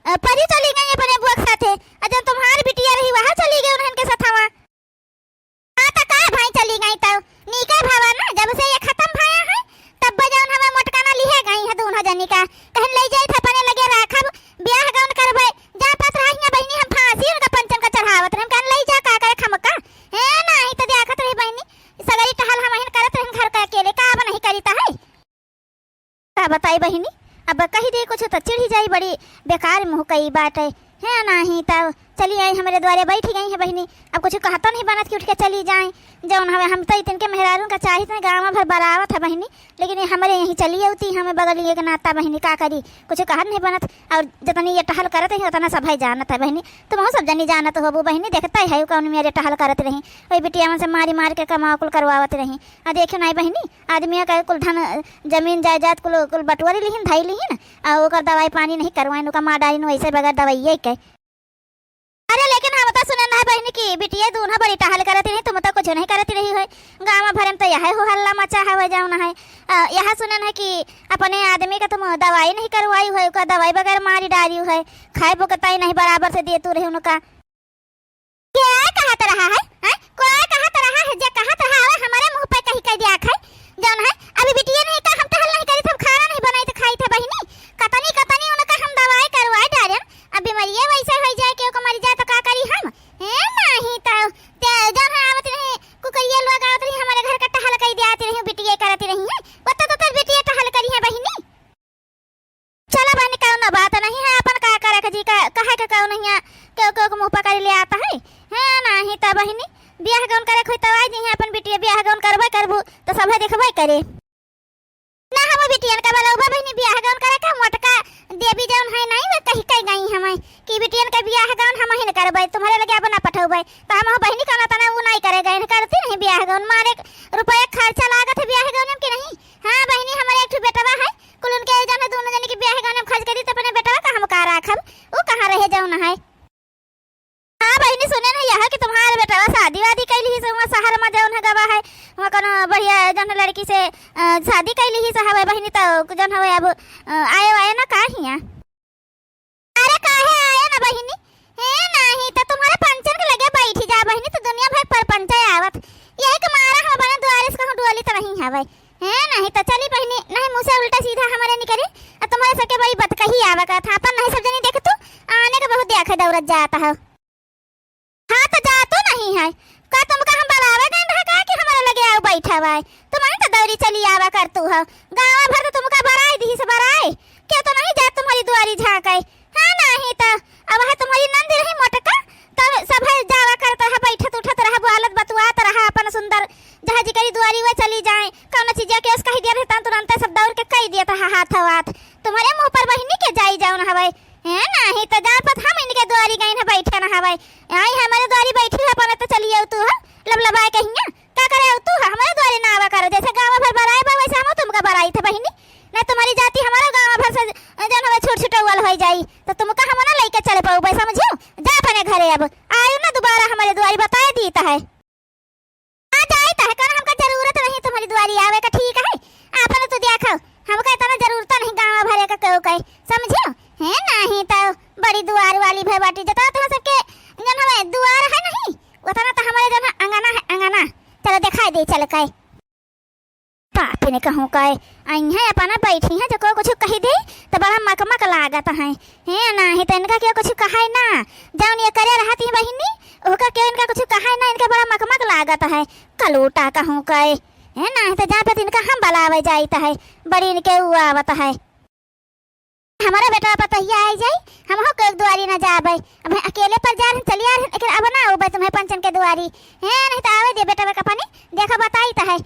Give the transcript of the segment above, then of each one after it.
परी चली गई अपने बुआ के साथे, जब तुम्हारी बिटिया रही वहां चली गई उन्हन के साथ। हाँ तो का भाई चली गई तो नीका भावा ना, जब से ये खत्म भाया है तब जौन हमें मोटकाना लिहे गई है दोनों जनी का, कहन ले जाई था अपने लगे राखब ब्याह गौन करबे जा पात रही बहनी, हम फांसी उनका पंचम का चढ़ावत हम कहन ले जा का करे खमका है नहीं तो देखत रही बहनी सगरी टहल हम करत रही घर का अकेले का अब नहीं करीता है। का बताई बहनी, अब कही दे कुछ तो चिढ़ी जाई, बड़ी बेकार मुँह कई बात है नहीं। तब चली आई हमारे द्वारे बैठी गई है बहनी, अब कुछ कहता नहीं बनत कि उठ के चली जाए जौन हमें हम तो इतने मेहरारू का चाहिए थे गाँव भर बरावत है बहनी, लेकिन ये हमारे यहीं चली होती हमें बगल एक नाता बहनी का करी कुछ कहत नहीं बनत। और जितनी ये टहल करत है उतना सब है जानत है बहनी, तुम सब जनी जानत हो बहनी, देखता है कौन मेरे टहल करत रही वही बिटिया से मारी मार के कमा कुल करवावत रही। आ देखे नहीं बहनी आदमी का कुल धन जमीन जायदाद कुल बटुअरी लिहिन धई लिहिन और दवाई पानी नहीं करवाइन का माँ डाली वैसे बगैर दवाई के। अरे लेकिन हम तो सुने ना बहनी की बिटिया दूल्हा बड़ी टहल करती नहीं, तुम तो कुछ नहीं करती रही है गाँव भर में, तो यह हो हल्ला मचा है जाऊन है। यहाँ सुने है कि अपने आदमी का तुम दवाई नहीं करवाई है, का दवाई बगैर मारी डाली है, खाए बुकताई नहीं बराबर से देतू रही उनका। क्या कहत रहा है कोई कहत रहा है जे कहत रहा है हमारे मुंह पे कहीं कह दिया खाए जौन है। अभी बिटिया नहीं का हम टहल नहीं करी थे, खाना नहीं बनाई तो खाई थे बहनी, कतनी उनका हम दवाई करवाई डाले। अब बीमारियां वैसे हो जाए कि मर जाए तो का करी हम है नहीं। तो जब आवत रहे कुकरिया लोग आवत रही हमारे घर का टहल कई देती रही बिटिया करती रही है, बता तो कर बिटिया टहल करी है बहनी। चलो बहनी कौन ना बात नहीं है अपन का करे जी का कहे के कौन नहीं क्यों मुंह पकड़ ले आता है नहीं। तो बहनी ब्याह गौन करे कोई तवाई जी है अपन बिटिया ब्याह गौन करबे करबू तो सब देखबे करे ना। हम बिटियन का बलौबा बहनी ब्याह गौन करे का मोटका देवी जौन है नहीं वे कही कही गई हमें कि बिटियन का ब्याह गौन हम ही न करबे, तुम्हारे लगे अब ना पठौबे तो हम बहनी का तना वो नहीं करेगा इन करती नहीं ब्याह गौन, मारे रुपया खर्चा लागत है ब्याह गौन के नहीं। हां बहनी हमारे एक बेटवा है कुल उनके जन दोनों जन की ब्याह गौन में खर्च करी तो अपने बेटवा का हम का राखब वो कहां रहे जौन है। हां बहनी सुने ना यह कि तुम्हारे बेटवा शादी वादी कैली से वहां शहर में जौन है गवा है वहां कोनो बढ़िया जन लड़की से शादी कैली ही साहब बहनी तो जन है अब आए ना काहिया। अरे काहे आए ना बहनी है नहीं तो तुम्हारे पंचन के लगे बैठी जा बहनी तो दुनिया भर पर पंचाय आवत यही के मारा हम बने द्वारे से कहूं डोली तो नहीं है भाई है नहीं। तो चली बहनी नहीं मुंह से उल्टा सीधा हमारे निकले तुम्हारे सके बड़ी बत कही आवा का था अपन नहीं सब जनी देख तू आने का बहुत देखे दौड़त जाता है। हाँ तो जा तो नहीं है का तुमका हम बलावे गए का कि हमारे लगे आओ बैठा हुआ है तुम्हारी तो दौरी चली आवा कर तू हो गांव भर तो तुमका बराई दी से बराई क्यों तो नहीं जा तुम्हारी दुआरी झांकाई है नहीं। तो अब है तुम्हारी नंद रही मोटका तब सब है जावा करता है बैठत उठत रहा बुआलत बतुआत रहा अपन सुंदर जहां जी करी दुआरी वो चली जाए कौन चीज के उसका ही दिया रहता तुरंत सब दौड़ के कही दिया था हाथ हाथ तुम्हारे मुंह पर बहनी के जाई जाओ ना हवाई है नहीं। तो जा पत हम इनके द्वारी गए ना बैठे ना हवाई आई हमारे द्वारी बैठी है अपन तो चली आओ तू है लबलबाए कहिया का करे आओ तू हमारे द्वारी ना आवा कर जैसे गांव भर बराए बा वैसे हम तुमका बराई थे बहनी ना तुम्हारी जाति हमारा गांव भर से जन हमें छोट छोटवल हो जाई तो तुमका हम ना लेके चले पाऊ भाई समझो जा अपने घरे अब आयो ना दोबारा हमारे द्वारी बता दी ता है आ जाई ता है कारण हमका जरूरत नहीं तुम्हारी द्वारी आवे का ठीक है आपने तो देखो हमका इतना जरूरत नहीं गांव भरे का क्यों कहे समझो है नहीं। तो बड़ी दुआर वाली भाई बाटी जता तो सबके जन हमें दुआर है नहीं उतना तो हमारे जन अंगना है अंगना चलो दिखाई दे चल कहे पापी ने कहूँ कहे आई है अपना बैठी है जो को कुछ कही दे तो बड़ा मकमक लागत है नहीं। तो इनका क्यों कुछ कहा ना जौन ये करे रहती बहिनी ओका क्यों इनका कुछ कहा ना इनका बड़ा मकमक लागत है कलूटा कहूँ कहे है नहीं। तो जहाँ पे इनका हम बलावे जाता है बड़ी इनके वो आवत है हमारा बेटा पतहिया आ जाए हम हो के दुआरी ना जाबे अब अकेले पर जा रहे चली आ रहे लेकिन अब ना हो तुम्हें पंचन के दुआरी है नहीं। तो आवे दे बेटा का पानी देखा बताई था है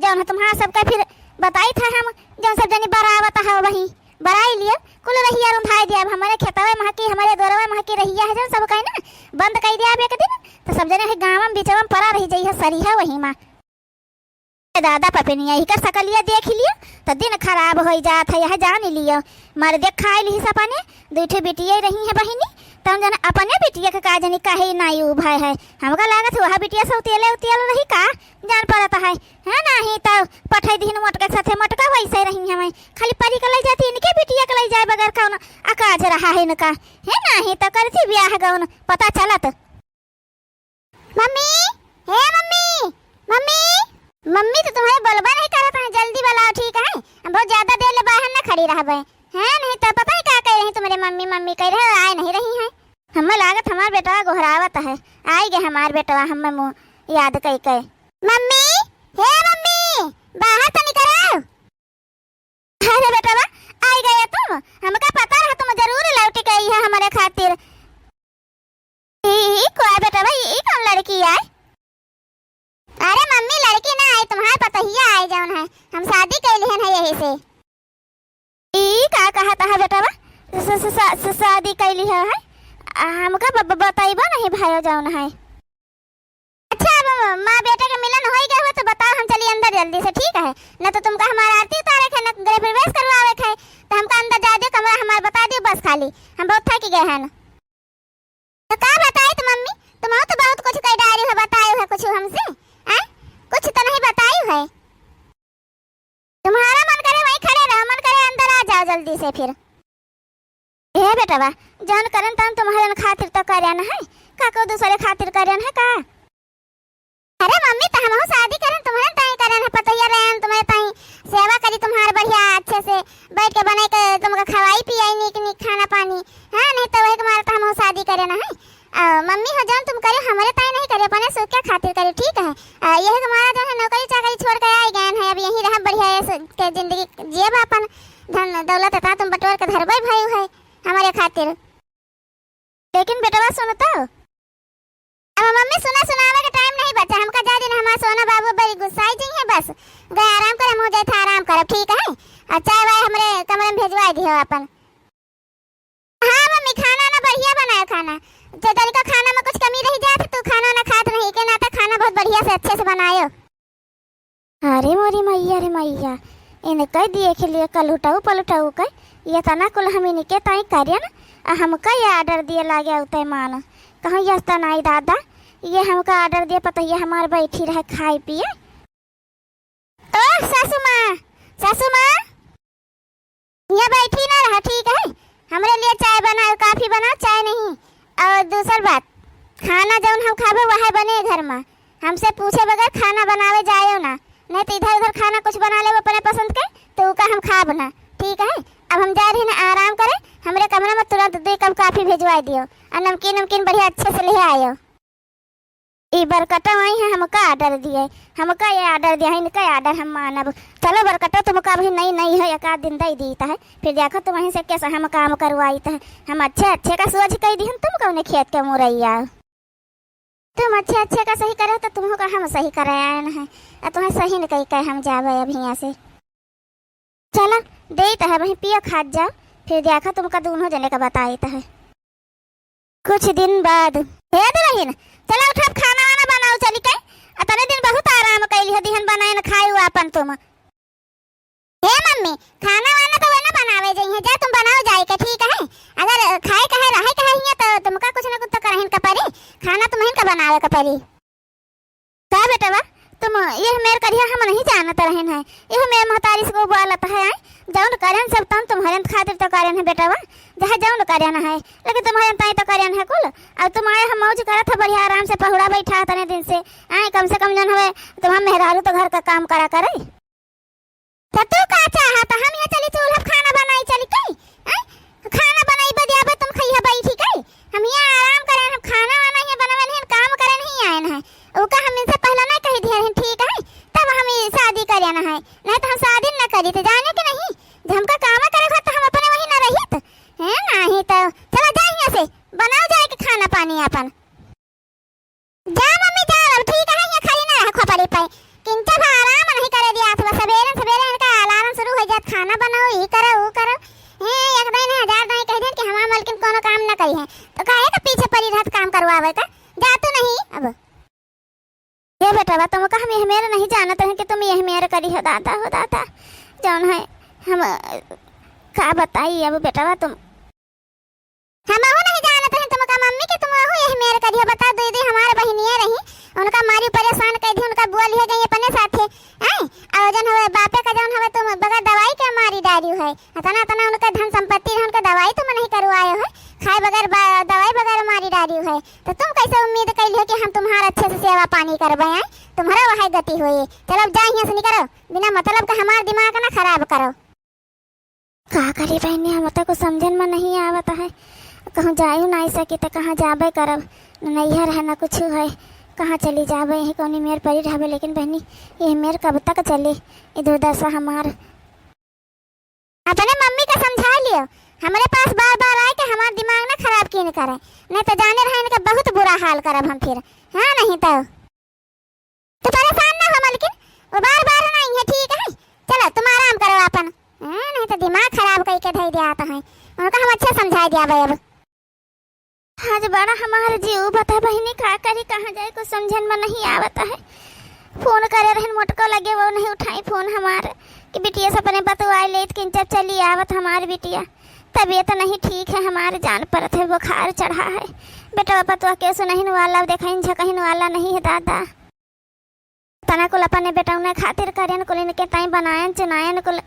जौन तुम्हारा सबका फिर बताई था हम जौन सब जनी बरावत है वही बराई लिया कुल रहिया रुंधाई दिया हमारे खेतवे महकी हमारे दोरवे महकी रहिया है जौन सब कहीं ना बंद कर दिया एक दिन तो सब जने गाँव में बीचवा पड़ा रही जाई है सरी है वही माँ दादा पपनिया ही कर सकलिया देख लिया तो दिन खराब हो जात है यह जान लियो मर देख खाई ली सपने दूठे बेटिया रही है बहिनी तुम जन अपने बिटिया के का जानी काहे नाई उभाय है। हमका लागत वहा बिटिया से उतेले उतेल रही का जान पड़ता है नहीं तो पठाई दिन मटका साथे मटका वैसे रही हमें खाली परी के ले जाती इनके बिटिया के ले जाए बगैर कौन अकाज रहा है इनका है नहीं तो करती ब्याह गौन पता चलत। मम्मी हे मम्मी मम्मी मम्मी तो तुम्हारे बलबा नहीं करत है जल्दी बुलाओ ठीक है। हम बहुत ज्यादा देर ले बाहर ना खड़ी रहबे है नहीं तो पता है क्या कह रही तुम्हारे मम्मी मम्मी कह रहे आए नहीं रही है। हमें लागत हमार बेटा गोहरावत है आई गए हमार बेटा हमें मुँह याद कई कह मम्मी हे मम्मी बाहर तो निकल अरे बेटा आई गए तुम हमका पता रहा तुम जरूर लौट के आई है हमारे खातिर। कोई बेटा ये कौन लड़की है। अरे मम्मी लड़की ना आई तुम्हारे पता ही आई जाऊन है हम शादी कैली है यही से। ई का कहता है बेटा शादी कैली है हमका बताइबो नहीं भाई जाऊन है। अच्छा अब माँ बेटे के मिलन हो गया हो तो बताओ हम चलिए अंदर जल्दी से ठीक है न तो तुमका हमारा आरती उतारे है न गृह प्रवेश करवावे है तो हमका अंदर जा दो कमरा हमारा बता दियो बस खाली हम बहुत थक गए हैं। तो का बताई तो मम्मी तुम तो बहुत कुछ कह डाली है बताई है कुछ हमसे कुछ तो नहीं बताई है। तुम्हारा मन करे वहीं खड़े रहो मन करे अंदर आ जाओ जल्दी से फिर। हे बेटा जान करन तन तुम्हारे खातिर तो करन है का को दूसरे खातिर करन है का। अरे मम्मी तो हम शादी करन तुम्हारे ताई करन है पता ही रहन तुम्हारे ताई सेवा करी तुम्हारे बढ़िया अच्छे से बैठ के बनाई के तुमको खवाई पियाई नीक नीक खाना पानी हां नहीं तो वही तुम्हारे तो हम शादी करन है। मम्मी हो जान तुम करे हमारे ताई नहीं करे अपने सो क्या खातिर करे ठीक है। यही तुम्हारा जो है नौकरी चाकरी छोड़ के आई गए हैं अब यहीं रह बढ़िया के जिंदगी जिए अपन धन दौलत था तुम बटोर के धरबे भाई है हमारे खातिर। लेकिन बेटा सुनता अब मम्मी सुनावे के टाइम नहीं बचा हमका जा दिन हमारा सोना बाबू बड़ी गुस्साई जी है बस गए आराम करे मुंह जाए था आराम करब ठीक है। चाय वाय हमरे कमरे में भेजवा दियो अपन। हां मम्मी खाना ना बढ़िया बनाए खाना तो तरीका खाना में कुछ कमी रह जाए तो खाना ना खात नहीं के नाता खाना बहुत बढ़िया से अच्छे से बनायो। अरे मोरी मैया रे मैया इन कह दिए के लिए कल उठाऊ पलटाऊ के ये तना कुल हम इनके ताई करियन हमका ये ऑर्डर दिए लागे उते मान कहाँ यस्ता नहीं दादा ये हमका ऑर्डर दिए पता ये हमारे बैठी रहे खाए पिए। ओ सासू माँ ये बैठी ना रहा ठीक है हमरे लिए चाय बनाओ काफी बनाओ चाय नहीं और दूसरी बात खाना जौन हम खाबे वह बने घर में हमसे पूछे बगैर खाना बनावे जायो ना नहीं तो इधर उधर खाना कुछ बना ले अपने पसंद के तो उका हम खाब ना ठीक है। अब हम जा रहे हैं आराम करे हमरे कमरे में तुरंत 2 कप काफी भिजवा दियो और नमकीन बढ़िया अच्छे से ले आयो। ई बरकटा आई है हमका ऑर्डर दिए हमका ये ऑर्डर दिया है इनका ऑर्डर हम मानब चलो बरकटा तुमका अभी नहीं है एक आध दिन दे दीता है फिर देखो तुम वहीं से कैसा हम काम करवाई है हम अच्छे का सोच कह दी हम तुम कौन खेत के मुरैया तुम अच्छे का सही करे तो तुम का हम सही कराया है तुम्हें सही न कही कहे हम जावे अभी यहाँ से चलो देता है वहीं पियो खा जाओ फिर देखा तुमका दोनों जने का बताता है। कुछ दिन बाद हे दुल्हन चलो उठा खाना वाना बनाओ चली के अतने दिन बहुत आराम कैली है दिहन बनाए न खाई अपन तुम। हे मम्मी खाना वाना तो ना बनावे जाइए जा तुम बनाओ जाए के ठीक है अगर खाए कहे रहे कहे हिया तो तुमका कुछ न कुछ तो करहिन का परी खाना तुम्हें का बनावे का परी का बेटा तुम ये मेरे करिया हम नहीं जानत रहन है ये मेरे महतारी से को बोलत है जौन करन सब तुम तुम्हारे खातिर तो करन है बेटा जहाँ जौन करन है लेकिन तुम्हारे ताई तो करन है कुल अब तुम्हारे हम मौज करत है बढ़िया आराम से पहुड़ा बैठा तने दिन से आए कम से कम जन हवे तुम हम मेहरारू तो घर का काम करा करे तो तू का चाहत हम यहाँ चली चूल्हा खाना बनाई चली कई खाना बनाई बदिया तुम खइया बैठी कई हम यहाँ आराम करे हम खाना वाना ये बनावे नहीं काम करे नहीं आए हैं ओका हम इनसे पहले ना कह दिया ठीक है तब हम शादी करना है नहीं तो हम शादी न करी तो जाने के नहीं जब हमका काम करे तो हम अपने वहीं न रहित है नहीं तो चलो जा यहाँ से बनाओ जाए के खाना पानी अपन जा मम्मी जा ठीक है ये खाली ना रखो पड़ी पे किंतु आराम नहीं करे दिया तो सवेरे इनका अलार्म शुरू हो जात खाना बनाओ ये करो वो करो है एक दिन 1000 नहीं कह दे कि हमारा मालकिन कोनो काम न करी है तो काहे का पीछे पड़ी रहत काम करवावे का जा तो नहीं अब ये बेटा तुम का हम यह मेरे नहीं जानते हैं कि तुम यह मेरे करी हो दादा जौन है हम का बताई अब बेटा तुम हम नहीं जानते हैं मम्मी के तुम हो यही मेरे करियो बता दो दे हमारे बहनिया रही उनका मारी परेशान कर दी उनका बुआ लिए गई अपने साथे हैं और जन हवे बापे का जन हवे तुम बगैर दवाई के मारी डाली है तना तना उनका धन संपत्ति है उनका दवाई तुम नहीं करवाए हो खाए बगैर दवाई बगैर मारी डाली है तो तुम कैसे उम्मीद कैली हो कि हम तुम्हारा अच्छे से सेवा पानी करबे हैं तुम्हारा वही गति होई चलो जा यहां से निकलो बिना मतलब का हमारा दिमाग ना खराब करो का करी बहनी हम तो कुछ समझन में नहीं आवत है कहूँ जायू नहीं सकी तो कहाँ जाबे करब नैहर है ना कुछ है कहाँ चली जाबे यही कौनी मेर पड़ी रहबे लेकिन बहनी ये मेर कब तक चली इधर दशा हमार अपने मम्मी का समझा लियो हमारे पास बार बार आए कि हमारा दिमाग ना खराब क्यों न करे नहीं तो जाने रहे इनका बहुत बुरा हाल करब हम फिर हाँ नहीं तो परेशान ना हो लेकिन वो बार बार नहीं है ठीक है चलो तुम आराम करो अपन नहीं तो दिमाग खराब करके धई दिया आता है उनका हम अच्छे समझा दिया भाई अब आज बड़ा हमारे जीव बता बहनी का करी कहाँ जाए कुछ समझन में नहीं आवता है फोन करे रहन मोटको लगे वो नहीं उठाई फोन हमारे कि बिटिया से अपने बतवाए ले कि जब चली आवत हमारी बिटिया तबीयत नहीं ठीक है हमारे जान परत है बुखार चढ़ा है बेटा पतवा के सुनहिन वाला देखहिन झकहिन वाला नहीं है दादा तना कुल अपने बेटा उन्हें खातिर करेन कुल इनके ताई बनायन चुनायन कुल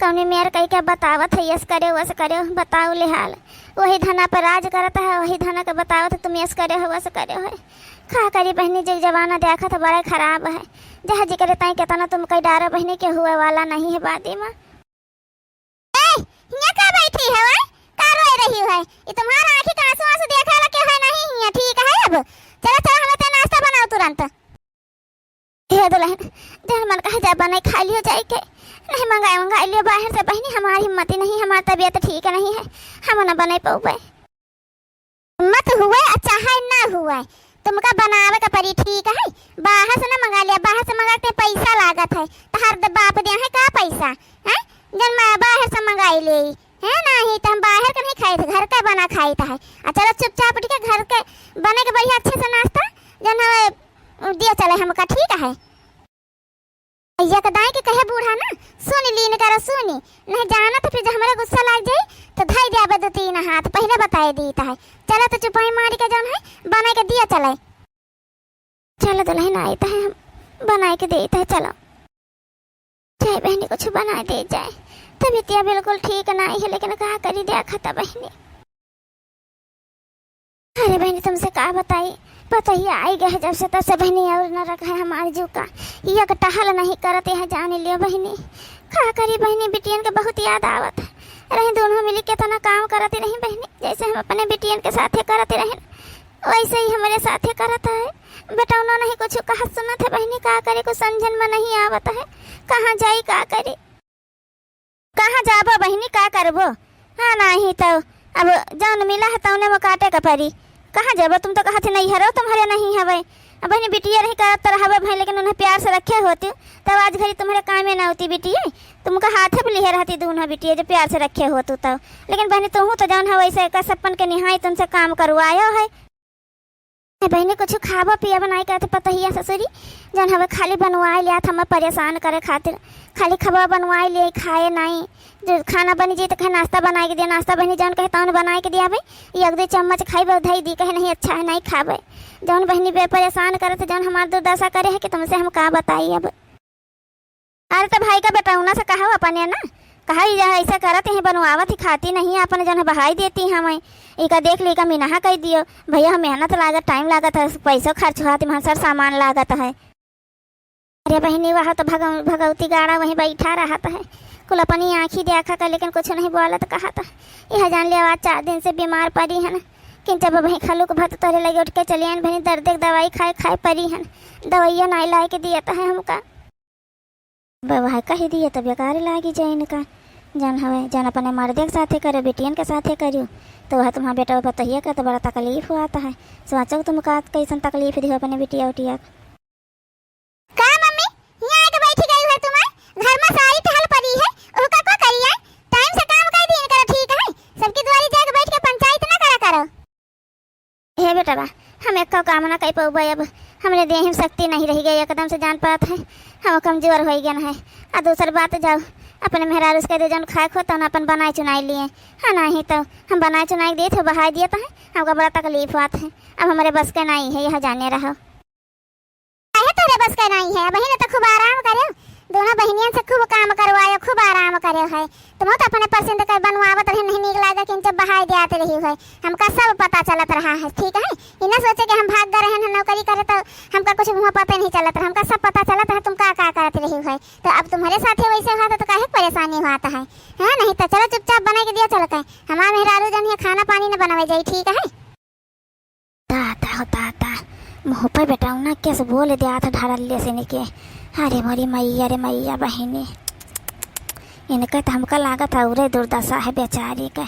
कौनी मेर कई के बतावत है यस करे वस करे बताओ ले हाल वही धना पर राज करता है वही धना के बतावत तुम यस करे हो वस करे हो खा करी बहनी जग जवाना देखा था बड़ा खराब है जहाँ जी करे ताई कहता ना तुम कई डारा बहनी के हुए वाला नहीं है बादी में यहाँ का बैठी है वह का रोई रही है ये तुम्हारा आंखी का आंसू आंसू देखा ला के है नहीं है ठीक है अब चलो चलो हमें तो नाश्ता बनाओ तुरंत हे दुल्हन जन मन कहा जा बनाई खा लियो जाए के नहीं मंगाई लियो बाहर से बहनी हमारी हिम्मत नहीं हमारी तबीयत ठीक नहीं है हम न बनाई पाऊबे मत हुए अच्छा है ना हुआ तुमका बनावे का परी ठीक है बाहर से ना मंगा लिया बाहर से मंगा के पैसा लागत है तो हर बाप दिया है का पैसा है जन मैं बाहर से मंगाई ले है नहीं तो हम बाहर का नहीं खाए थे घर का बना खाई था है चलो चुपचाप उठ के घर के बने के बढ़िया अच्छे से नाश्ता जन दिया चले हमका ठीक है भैया का दाई के कहे बूढ़ा ना सुन लीन कर सुनी नहीं जाना तो फिर हमारा गुस्सा लग जाए तो धाई दिया दो तीन हाथ पहले बताए दीता है चलो तो चुपाई मारी के जौन है बना के दिया चले चलो दुल्हन आई तो है हम बना के देते है चलो चाहे बहनी कुछ बना दे जाए तबीयत बिल्कुल ठीक नहीं है लेकिन कहा करी देखा था बहनी अरे बहनी तुमसे कहा बताई पता ही आई गए जब से तब से बहनी और न रखा है हमारे जीव का ये टहल नहीं करते हैं जाने लियो बहनी खा करी बहनी बिटियन के बहुत याद आवत है रही दोनों मिली के तना काम करते रही बहनी जैसे हम अपने बिटियन के साथे करते रहे वैसे ही हमारे साथे करता है बेटा उन्होंने नहीं कुछ कहा सुना था बहनी का करे कुछ समझन में नहीं आवत है कहाँ जाई का करे कहाँ जाबो बहनी का करबो हाँ नहीं तो अब जौन मिला है तो उन्हें काटे का परी कहाँ जाबो तुम तो कहते नहीं हरो तुम्हारे नहीं हवे बहनी बिटिया रही करत रहा भाई लेकिन उन्हें प्यार से रखे होती तब आज घड़ी तुम्हारे काम में ना होती बिटिया तुमका हाथ पे लिए रहती दोनों बिटिया जो प्यार से रखे हो तू तब लेकिन बहनी तुम तो जौन है वैसे कसपन के निहाई तुमसे काम करवायो है बहनी कुछ खावा पिया बनाई करते पता ही है ससुरी जन हमें खाली बनवाए लिया था हमें परेशान करे खातिर खाली खबा बनवाए लिए खाए नहीं जो खाना बनी जी तो कहे नाश्ता बना के दिया नाश्ता बनी जौन कहे तौन बना के दिया भाई एक दो चम्मच खाई बधाई दी कहे नहीं अच्छा है नहीं खावे जौन बहनी बे परेशान करे तो जौन हमारे दुर्दशा करे है कि तुमसे हम का बताइए अब अरे तो भाई का बेटाऊना से कहा अपने ना कहा ऐसा करत है बनवावत ही खाती नहीं अपने जौन बहाई देती हमें इका देख ली का मिनाहा कह दियो भैया मेहनत लागत टाइम लागत है पैसों खर्च हुआ तुम्हारा सर सामान लागत है अरे बहनी वहाँ तो भगवती गाड़ा वहीं बैठा रहा है कुल अपनी आँखी देखा कर लेकिन कुछ नहीं बोला तो कहा था यह जान लिया आज 4 दिन से बीमार पड़ी है ना कि जब वहीं खलू को भत तोरे लगे उठ के चली आन बहनी दर्द दवाई खाए पड़ी है दवाइया नहीं ला के दिया है हमका वह कही दिए तो बेकार लागी जाए इनका जन हवे जन अपने मर्दे के साथे करे बेटियन के साथे करियो तो वह तुम्हारा बेटा बताइए का तो बड़ा तकलीफ हुआ था है सोचो तुम का कैसन तकलीफ दी अपने बेटिया उटिया का मम्मी यहां आके बैठी गई है तुम घर में सारी टहल पड़ी है ओका को करिए टाइम से काम कर दिन करो ठीक है सबकी द्वारी जाके बैठ के पंचायत ना करा करो हे बेटा बा हम एक काम ना कर पाऊबे अब हमरे देह में शक्ति नहीं रह गई एकदम से जान पात है हम कमजोर हो गए है आ दूसरी बात जाओ अपने मेहरारू उसके दे जन खाए खो तो अपन बनाए चुनाई लिए। हाँ नहीं तो हम बनाए चुनाई दिए थे बहा दिए तो है हमको बड़ा तकलीफ हुआ है। अब हमारे बस का नहीं है यह जाने रहो तोरे बस का नहीं है। बहन तो खूब आराम करे दोनों बहनियन से खूब काम करवायो खूब आराम करे है। तुम तो अपने पसंद कर बनवावत रहे नहीं निक लागे कि जब बहाई दे आते रही है हमका सब पता चलत रहा है। ठीक है इना सोचे कि हम भाग गए हैं नौकरी करे तो हमका कुछ मुँह पता नहीं चलत रहा हमका सब पता चलत है तुम का करते रही है। तो अब तुम्हारे साथ वैसे हुआ तो काहे परेशानी हुआ है नहीं तो चलो चुपचाप बना के दिया चलो कहीं हमारा मेहरारू जन है खाना पानी न बनवाई जाए। ठीक है दादा मुँह पर बेटा ना कैसे बोले दिया था ढाल से निके। अरे मोरी मैया रे मैया बहिनी इनका तो हमका लागत है उरे दुर्दशा है बेचारी का।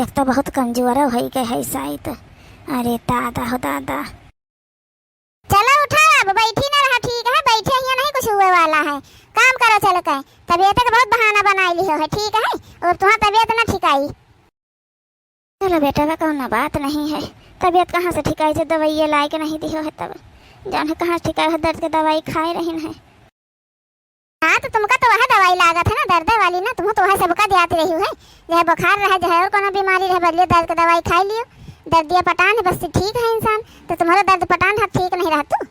एक तो बहुत कमजोर हो गए है शायद। अरे दादा हो दादा चलो उठा अब बैठी ना रहा। ठीक है बैठे ही नहीं कुछ हुए वाला है काम करो चलो कहीं। तबीयत का बहुत बहाना बनाई ली हो है। ठीक है और तुम्हारा तबीयत ना ठिकाई। चलो बेटा का कौन बात नहीं है तबीयत कहाँ से ठिकाई से दवाई ला के नहीं दी है तब जान है कहाँ ठिकाई है दर्द के दवाई खाए रही है। हाँ तो तुमका तो वह दवाई लागत है ना दर्द वाली ना तुम तो वह सबका दियाती रही है जहाँ बुखार रहे जो और कोनो बीमारी रहे बदलिए दर्द का दवाई खाई लियो। दर्दिया पटान है बस ठीक है इंसान तो तुम्हारा दर्द पटान है ठीक नहीं रहा तू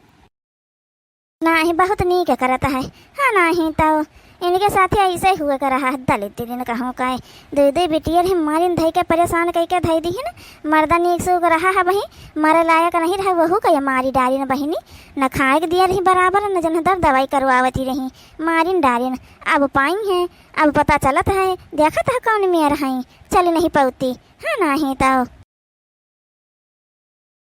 नहीं बहुत नीक करता है। हाँ नहीं तो इनके साथ ऐसे हुए कर रहा है दलित दिन कहूँ का दे बेटियर है मारिन धई के परेशान कह के धई दी है ना मर्दा नीक से रहा है बही मरे लायक नहीं रहा वहू कह मारी डारी न बहिनी न खाए के दिया रही बराबर न जन दर दवाई करवावती रही मारिन डारिन। अब पाई है अब पता चलत है देखत है कौन मेयर है चल नहीं पौती। हाँ नहीं तो